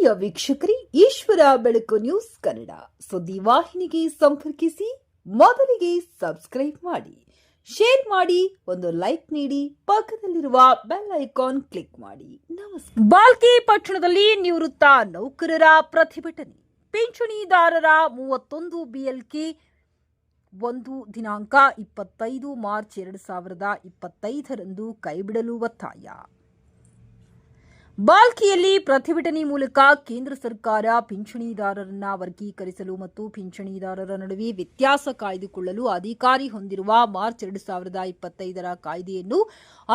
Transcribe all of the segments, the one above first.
ಪ್ರಿಯ ವೀಕ್ಷಕರೇ, ಈಶ್ವರ ಬೆಳಕು ನ್ಯೂಸ್ ಕನ್ನಡ ಸುದ್ದಿ ವಾಹಿನಿಗೆ ಸಂಪರ್ಕಿಸಿ. ಮೊದಲಿಗೆ ಸಬ್ಸ್ಕ್ರೈಬ್ ಮಾಡಿ, ಶೇರ್ ಮಾಡಿ, ಒಂದು ಲೈಕ್ ನೀಡಿ, ಪಕ್ಕದಲ್ಲಿರುವ ಬೆಲ್ ಐಕಾನ್ ಕ್ಲಿಕ್ ಮಾಡಿ. ನಮಸ್ಕಾರ. ಬಾಲ್ಕಿ ಪಟ್ಟಣದಲ್ಲಿ ನಿವೃತ್ತ ನೌಕರರ ಪ್ರತಿಭಟನೆ. ಪಿಂಚಣಿದಾರರ 31 ಬಿಎಲ್ಕೆ 1 ದಿನಾಂಕ 25 ಮಾರ್ಚ್ 2025 ಕೈಬಿಡಲು ಒತ್ತಾಯ. ಬಾಲ್ಕಿಯಲ್ಲಿ ಪ್ರತಿಭಟನೆ ಮೂಲಕ ಕೇಂದ್ರ ಸರ್ಕಾರ ಪಿಂಚಣಿದಾರರನ್ನ ವರ್ಗೀಕರಿಸಲು ಮತ್ತು ಪಿಂಚಣಿದಾರರ ನಡುವೆ ವ್ಯತ್ಯಾಸ ಕಾಯ್ದುಕೊಳ್ಳಲು ಅಧಿಕಾರಿ ಹೊಂದಿರುವ ಮಾರ್ಚ್ 2025 ಕಾಯ್ದೆಯನ್ನು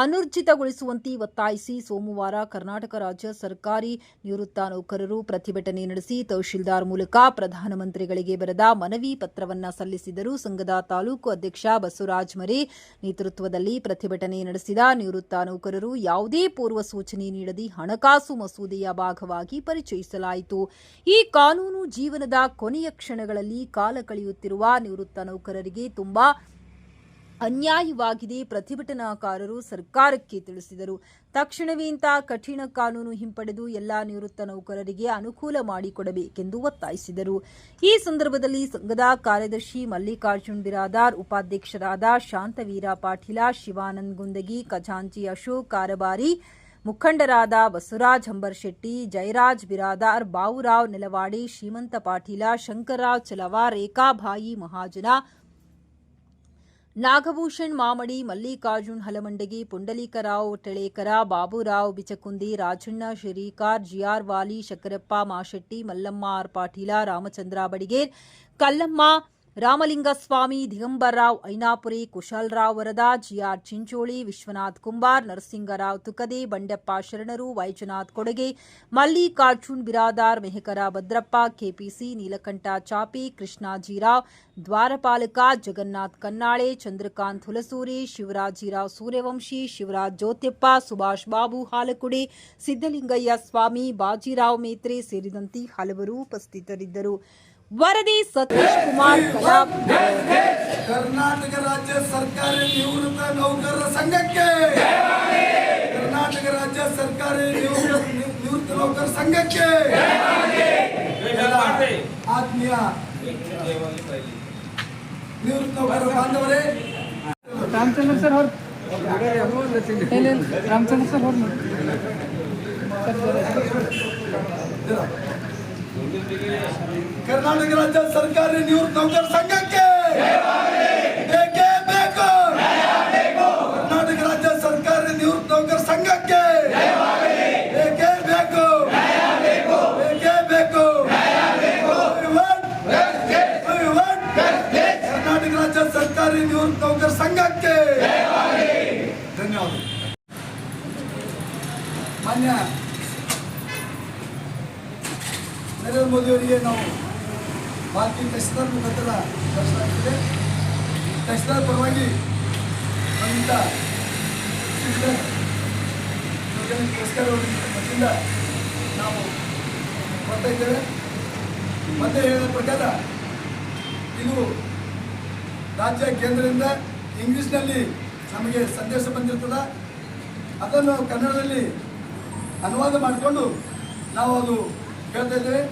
ಅನೂರ್ಜಿತಗೊಳಿಸುವಂತೆ ಒತ್ತಾಯಿಸಿ ಸೋಮವಾರ ಕರ್ನಾಟಕ ರಾಜ್ಯ ಸರ್ಕಾರಿ ನಿವೃತ್ತ ನೌಕರರು ಪ್ರತಿಭಟನೆ ನಡೆಸಿ ತಹಶೀಲ್ದಾರ್ ಮೂಲಕ ಪ್ರಧಾನಮಂತ್ರಿಗಳಿಗೆ ಬರೆದ ಮನವಿ ಪತ್ರವನ್ನು ಸಲ್ಲಿಸಿದರು. ಸಂಘದ ತಾಲೂಕು ಅಧ್ಯಕ್ಷ ಬಸವರಾಜ ಮರೆ ನೇತೃತ್ವದಲ್ಲಿ ಪ್ರತಿಭಟನೆ ನಡೆಸಿದ ನಿವೃತ್ತ ನೌಕರರು ಯಾವುದೇ ಪೂರ್ವ ಸೂಚನೆ ನೀಡದೆ ಹಣಕಾಸು ಮಸೂದೆಯ ಭಾಗವಾಗಿ ಪರಿಚಯಿಸಲಾಯಿತು. ಈ ಕಾನೂನು ಜೀವನದ ಕೊನೆಯ ಕ್ಷಣಗಳಲ್ಲಿ ಕಾಲ ಕಳೆಯುತ್ತಿರುವ ನಿವೃತ್ತ ನೌಕರರಿಗೆ ತುಂಬಾ ಅನ್ಯಾಯವಾಗಿದೆ. ಪ್ರತಿಭಟನಾಕಾರರು ಸರ್ಕಾರಕ್ಕೆ ತಿಳಿಸಿದರು. ತಕ್ಷಣವೇ ಇಂತಹ ಕಠಿಣ ಕಾನೂನು ಹಿಂಪಡೆದು ಎಲ್ಲಾ ನಿವೃತ್ತ ನೌಕರರಿಗೆ ಅನುಕೂಲ ಮಾಡಿಕೊಡಬೇಕೆಂದು ಒತ್ತಾಯಿಸಿದರು. ಈ ಸಂದರ್ಭದಲ್ಲಿ ಸಂಘದ ಕಾರ್ಯದರ್ಶಿ ಮಲ್ಲಿಕಾರ್ಜುನ್ ಬಿರಾದಾರ್, ಉಪಾಧ್ಯಕ್ಷರಾದ ಶಾಂತವೀರ ಪಾಟೀಲ, ಶಿವಾನಂದ ಗುಂದಗಿ, ಖಜಾಂಚಿ ಅಶೋಕ್ ಕಾರಬಾರಿ, ಮುಖಂಡರಾದ ಬಸವರಾಜ್ ಹಂಬರ್ಶೆಟ್ಟಿ, ಜಯರಾಜ್ ಬಿರಾದಾರ್, ಬಾವುರಾವ್ ನೆಲವಾಡಿ, ಶ್ರೀಮಂತ ಪಾಟೀಲ, ಶಂಕರರಾವ್ ಚಲವ, ರೇಖಾಬಾಯಿ ಮಹಾಜನ, ನಾಗಭೂಷಣ್ ಮಾಮಡಿ, ಮಲ್ಲಿಕಾರ್ಜುನ್ ಹಲಮಂಡಗಿ, ಪುಂಡಲೀಕರಾವ್ ಟೆಳೇಕರ, ಬಾಬುರಾವ್ ಬಿಚಕುಂದಿ, ರಾಜಣ್ಣ ಶಿರೀಕಾರ್, ಜಿಆರ್ ವಾಲಿ, ಶಂಕರಪ್ಪ ಮಾಶೆಟ್ಟಿ, ಮಲ್ಲಮ್ಮ ಆರ್ ಪಾಟೀಲ, ರಾಮಚಂದ್ರ ಬಡಿಗೇರ್, ಕಲ್ಲಮ್ಮ ರಾಮಲಿಂಗಸ್ವಾಮಿ, ದಿಗಂಬರ್ರಾವ್ ಐನಾಪುರಿ, ಕುಶಾಲರಾವ್ ವರದ, ಜಿಆರ್ ಚಿಂಚೋಳಿ, ವಿಶ್ವನಾಥ್ ಕುಂಬಾರ್, ನರಸಿಂಗರಾವ್ ತುಕದೆ, ಬಂಡೆಪ್ಪ ಶರಣರು, ವೈಜನಾಥ್ ಕೊಡಗೆ, ಮಲ್ಲಿಕಾರ್ಜುನ್ ಬಿರಾದಾರ್, ಮೆಹಕರ ಭದ್ರಪ್ಪ, ಕೆಪಿಸಿ, ನೀಲಕಂಠ ಚಾಪಿ, ಕೃಷ್ಣಾಜಿರಾವ್ ದ್ವಾರಪಾಲಕ, ಜಗನ್ನಾಥ್ ಕನ್ನಾಳೆ, ಚಂದ್ರಕಾಂತ್ ಹುಲಸೂರಿ, ಶಿವರಾಜಿರಾವ್ ಸೂರ್ಯವಂಶಿ, ಶಿವರಾಜ್ ಜ್ಯೋತ್ಯಪ್ಪ, ಸುಭಾಷ್ ಬಾಬು ಹಾಲಕುಡಿ, ಸಿದ್ದಲಿಂಗಯ್ಯ ಸ್ವಾಮಿ, ಬಾಜಿರಾವ್ ಮೇತ್ರೆ ಸೇರಿದಂತೆ ಹಲವರು ಉಪಸ್ಥಿತರಿದ್ದರು. ವರದಿ ಸತೀಶ್ ಕುಮಾರ್ ಕಲಾ. ಕರ್ನಾಟಕ ರಾಜ್ಯ ಸರ್ಕಾರಿ ನಿವೃತ್ತ ನೌಕರರ ಸಂಘಕ್ಕೆ, ಕರ್ನಾಟಕ ರಾಜ್ಯ ಸರ್ಕಾರಿ ನಿವೃತ್ತ ನೌಕರರ ಸಂಘಕ್ಕೆ ಆತ್ಮೀಯ ನಿವೃತ್ತ ನೌಕರರ ಬಾಂಧವರೇ, ರಾಮಚಂದ್ರ ಸರ್ ಅವ್ರು ರಾಮಚಂದ್ರ ಸರ್ ಅವ್ರು ಕರ್ನಾಟಕ ರಾಜ್ಯ ಸರ್ಕಾರಿ ನಿವೃತ್ತ ನೌಕರರ ಸಂಘಕ್ಕೆ ಬೇಕೇ ಬೇಕು. ಕರ್ನಾಟಕ ರಾಜ್ಯ ಸರ್ಕಾರಿ ನಿವೃತ್ತ ನೌಕರರ ಸಂಘಕ್ಕೆ ಬೇಕೇ ಬೇಕು, ಬೇಕೇ ಬೇಕು. ಕರ್ನಾಟಕ ರಾಜ್ಯ ಸರ್ಕಾರಿ ನಿವೃತ್ತ ನೌಕರರ ಸಂಘಕ್ಕೆ ಧನ್ಯವಾದ. ಮಾನ್ಯ ನರೇಂದ್ರ ಮೋದಿ ಅವರಿಗೆ ನಾವು ಬಾಲ್ಕಿ ತಹಶೀಲ್ದಾರ್ ಮುಖಾಂತರ ಕಳಿಸಲಾಗ್ತಿದೆ. ತಹಶೀಲ್ದಾರ್ ಪರವಾಗಿ ನಮ್ಮಿಂದ ಪುರಸ್ಕಾರ ವತಿಯಿಂದ ನಾವು ಬರ್ತಾ ಇದ್ದೇವೆ. ಮತ್ತೆ ಹೇಳಿದ ಪ್ರಕಾರ ಇದು ರಾಜ್ಯ ಕೇಂದ್ರದಿಂದ ಇಂಗ್ಲೀಷ್ನಲ್ಲಿ ನಮಗೆ ಸಂದೇಶ ಬಂದಿರ್ತದ. ಅದನ್ನು ಕನ್ನಡದಲ್ಲಿ ಅನುವಾದ ಮಾಡಿಕೊಂಡು ನಾವು ಅದು ಹೇಳ್ತಾ ಇದ್ದೇವೆ.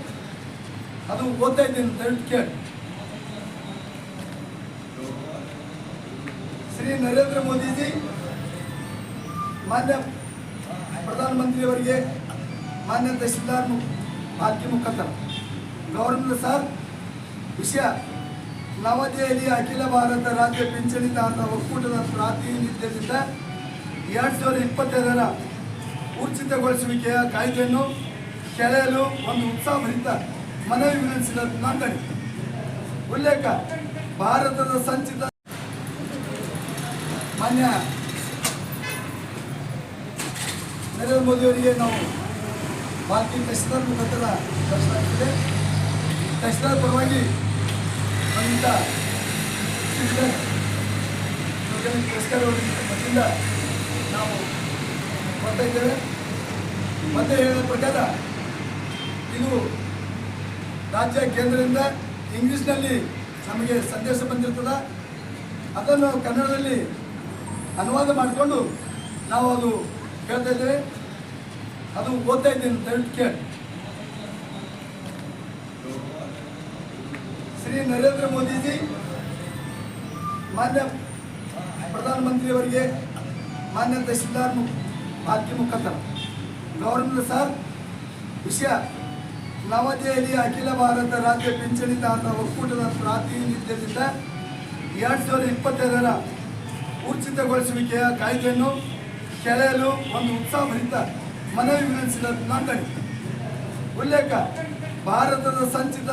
ಅದು ಓದ್ತಾ ಇದ್ದೀನಿ, ದಯವಿಟ್ಟು ಕೇಳಿ. ಶ್ರೀ ನರೇಂದ್ರ ಮೋದಿಜಿ, ಮಾನ್ಯ ಪ್ರಧಾನಮಂತ್ರಿಯವರಿಗೆ ಮಾನ್ಯ ತಹಶೀಲ್ದಾರ್ ಬಾಲ್ಕಿ ಮುಖಾಂತರ ಗವರ್ನರ್ ಸರ್, ವಿಷಯ ನವದೆಹಲಿ ಅಖಿಲ ಭಾರತ ರಾಜ್ಯ ಪಿಂಚಣಿದಾರರ ಒಕ್ಕೂಟದ ಪ್ರಾತಿನಿಧ್ಯದಿಂದ 2025 ಊರ್ಜಿತಗೊಳಿಸುವಿಕೆಯ ಕಾಯ್ದೆಯನ್ನು ಕೆಳೆಯಲು ಒಂದು ಉತ್ಸಾಹಭರಿತ ಮನವಿ ವಿನಂತಿಸಿದ ನೋಂದಣಿ ಉಲ್ಲೇಖ. ಭಾರತದ ಸಂಚಿತ ಮಾನ್ಯ ನರೇಂದ್ರ ಮೋದಿ ಅವರಿಗೆ ನಾವು ಬಾಲ್ಕಿ ತಹಶೀಲ್ದಾರ್ ಮುಖಾಂತರ ಕಳಿಸಲಾಗ್ತಿದೆ. ತಹಶೀಲ್ದಾರ್ ಪರವಾಗಿ ನಮ್ಮಿಂದ ಪುರಸ್ಕಾರ ವತಿಯಿಂದ ನಾವು ಬರ್ತಾ ಇದ್ದೇವೆ. ಮತ್ತೆ ಹೇಳಿದ ಪ್ರಕಾರ ಇದು ರಾಜ್ಯ ಕೇಂದ್ರದಿಂದ ಇಂಗ್ಲೀಷ್ನಲ್ಲಿ ನಮಗೆ ಸಂದೇಶ ಬಂದಿರ್ತದ. ಅದನ್ನು ಕನ್ನಡದಲ್ಲಿ ಅನುವಾದ ಮಾಡಿಕೊಂಡು ನಾವು ಅದು ಹೇಳ್ತಾ ಇದ್ದೇವೆ. ಅದು ಓದ್ತಾ ಇದ್ದೀನಿ, ದಯವಿಟ್ಟು ಕೇಳಿ. ಶ್ರೀ ನರೇಂದ್ರ ಮೋದಿಜಿ ಮಾನ್ಯ ಪ್ರಧಾನಮಂತ್ರಿಯವರಿಗೆ ಮಾನ್ಯ ತಹಶೀಲ್ದಾರ್ ಬಾಕಿ ಮುಖಾಂತರ ಗವರ್ನರ್ ಸರ್ ವಿಷಯ ನವದೆಹಲಿಯ ಅಖಿಲ ಭಾರತ ರಾಜ್ಯ ಪಿಂಚಣಿದಾರರ ಒಕ್ಕೂಟದ ಪ್ರಾತಿನಿಧ್ಯದಿಂದ 2025 ಊರ್ಜಿತಗೊಳಿಸುವಿಕೆಯ ಕಾಯ್ದೆಯನ್ನು ಕೆಳೆಯಲು ಒಂದು ಉತ್ಸಾಹಭರಿತ ಮನವಿ ವಿಧಿಸಿದ ನೋಂದಣಿ ಉಲ್ಲೇಖ ಭಾರತದ ಸಂಚಿತ